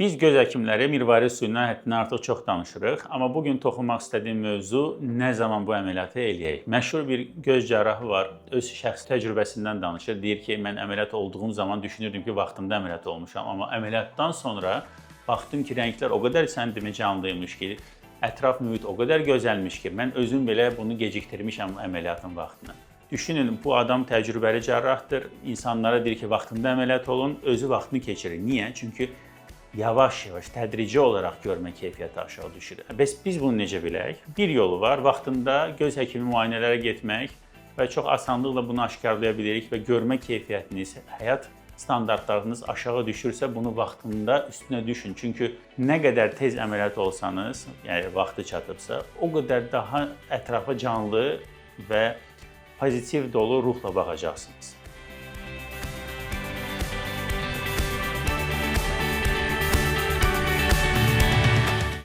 Biz göz həkimləri mirvari suyundan həddindən artıq çox danışırıq, amma bugün toxunmaq istədiyim mövzu nə zaman bu əməliyyatı eləyək? Məşhur bir göz cərrahı var, öz şəxsi təcrübəsindən danışır. Deyir ki, mən əməliyyat olduğum zaman düşünürdüm ki, vaxtında əməliyyat olmuşam, amma əməliyyatdan sonra baxdım ki, rənglər o qədər səndimi canlıymış ki, ətraf mühit o qədər gözəlmiş ki, mən özüm belə bunu gecikdirmişəm əməliyyatın vaxtını. Düşünün, bu adam təcrübəli cərrahdır, insanlara deyir ki, vaxtında əməliyyat olun, özü vaxtını keçirir. Niyə? Çünki yavaş-yavaş, tədrici olaraq görmə keyfiyyəti aşağı düşür. Bəs biz bunu necə bilək? Bir yolu var, vaxtında göz həkimi müayinələrə getmək və çox asanlıqla bunu aşkarlaya bilirik və görmə keyfiyyətiniz, həyat standartlarınız aşağı düşürsə, bunu vaxtında üstünə düşün. Çünki nə qədər tez əməliyyat olsanız, yəni vaxtı çatıbsa, o qədər daha ətrafa canlı və pozitiv dolu ruhla baxacaqsınız.